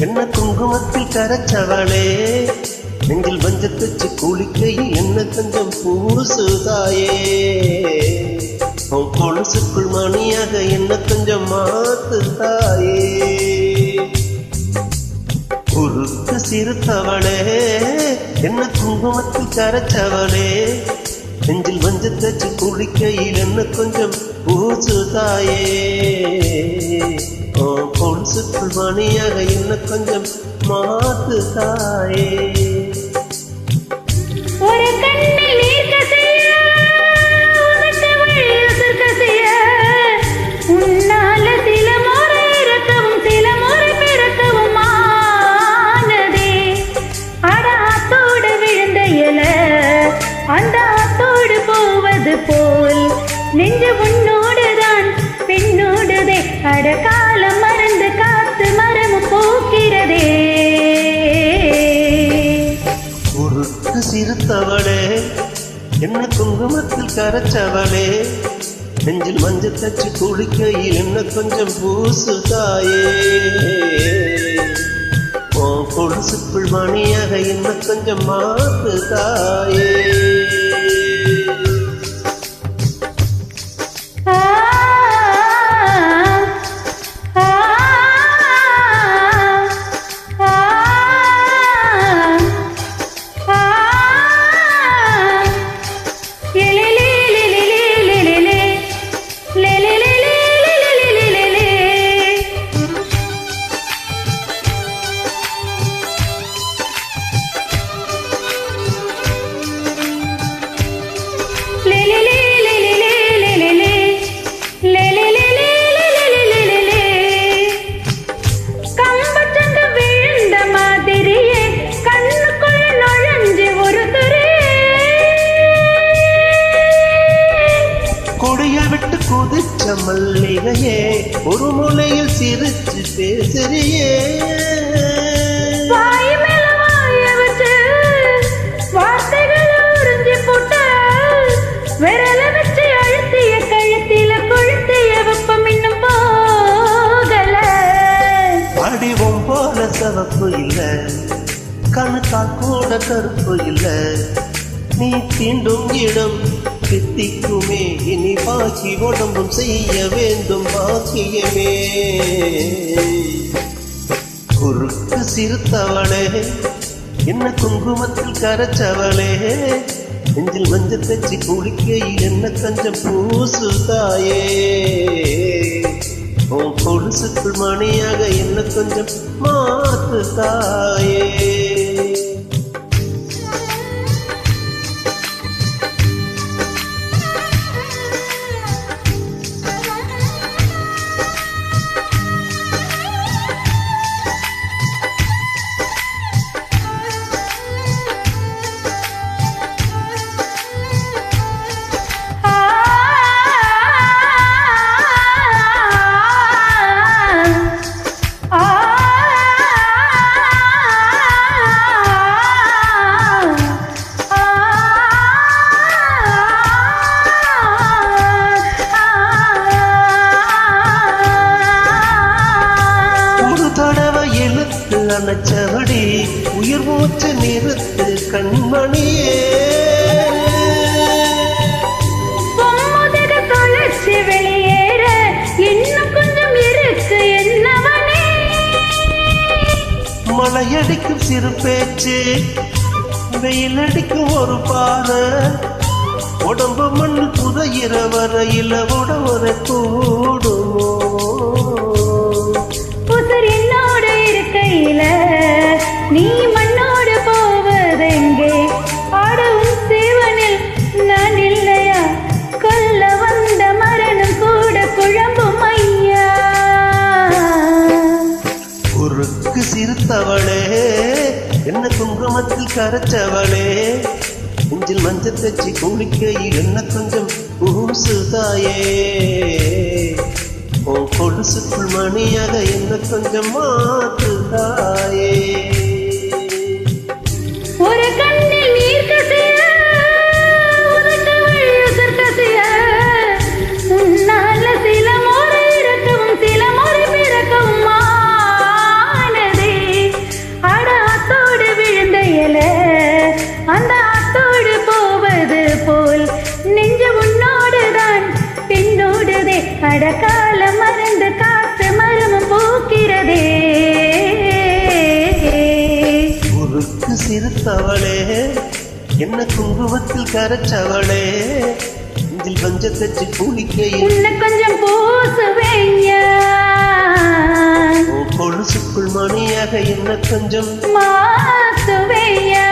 என்ன குங்குமத்தில் கரைச்சவளே நெஞ்சில் வஞ்சத்தச்சு குளிக்கையில் என்ன கொஞ்சம் பூசுதாயே உன் கொலுசுக்குள் மணியாக என்ன கொஞ்சம் மாத்துதாயே உருக்கு சிறுத்தவளே என்ன குங்குமத்தில் கரைச்சவளே நெஞ்சில் வஞ்சத்தச்சு குளிக்கையில் என்ன கொஞ்சம் பூசுதாயே உன் கொலுசுக்குள் மணியாக என்ன கொஞ்சம் மாத்துதாயே ஒரு கண்ணில் நீர் கசிய உனக்கு வழியுதிர் கசிய உன்னால சில முறை இறக்கவும் சில முறை பிறக்கவும் ஆனதே அட ஆத்தோடு விழுந்த இல அந்த ஆத்தோடு போவது போல் நெஞ்சு உன்னோடுதான் பெண்ணோடுதே அட காலம் மறந்து காத்து மரம் போக்கிறதே சிறுத்தவளே என்ன குங்குமத்தில் கரைச்சவளே நெஞ்சில் மஞ்சள் தச்சு குளிக்கையில் என்ன கொஞ்சம் பூசுதாயே உன் கொலுசுக்குள் மணியாக என்ன கொஞ்சம் மாத்துதாயே விட்டு குதிச்ச மல்லிகையே ஒரு மூலையில் சிரிச்சு பேசுறியே வாய் மேல வாய வச்சு வார்த்தைகளை உறிஞ்சி போட்ட விரல வச்சு அழுத்திய கழுத்தில கொழுத்திய வெப்பம் இன்னும் போகல அடிவும் போல சிவப்பு இல்ல கணுக்கால் கூட கருப்பு இல்ல நீ தீண்டும் இடம் தித்திக்குமே இனி பாக்கி உடம்பும் செய்ய வேண்டும் பாக்கியமே குறுக்கு சிறுத்தவளே என்ன குங்குமத்தில் கரைச்சவளே நெஞ்சில் மஞ்சள் தச்சு குளிக்கையில் என்ன கொஞ்சம் பூசுதாயே உன் கொலுசுக்குள் மணியாக என்ன கொஞ்சம் மாத்துதாயே அனச்சவடி உயிர் மூச்சு நிறுத்து கண்மணியே பொம்முதக தொலைச்சு வெளியேற இன்னும் கொஞ்சம் இருக்கு என்னவனே மழையடிக்கும் சிறு பேச்சு வெயில் அடிக்கும் ஒரு பாறை உடம்பு மண்ணு புதையிற வரையில உடவுற கூடுமோ என்னோட இருக்கையில நீ மண்ணோடு போவதெங்கே ஆடவும் சிவனில் நான் இல்லையா கொல்ல வந்த மரணம் கூட குழம்பும் ஐயா குறுக்கு சிறுத்தவளே என்ன குங்குமத்தில் கரைச்சவளே நெஞ்சில் மஞ்சள் தச்சு குளிக்கையில் என்ன கொஞ்சம் பூசுதாயே உன் கொலுசுக்குள் மணியாக என்ன கொஞ்சம் மாத்துதாயே ஒரு கண்ணில் நீர் கசிய உனக்கு வழியுதிர் கசிய உன்னால சில முறை இறக்கவும் சில முறை பிறக்கவும் சிரித்தவளே என்ன குங்குமத்தில் கரைச்சவளே இதில் கொஞ்சம் தச்சு குளிக்கையில் உன்னை கொஞ்சம் பூசுவேயா கொலுசுக்குள் மணியாக என்ன கொஞ்சம் மாத்துவேயா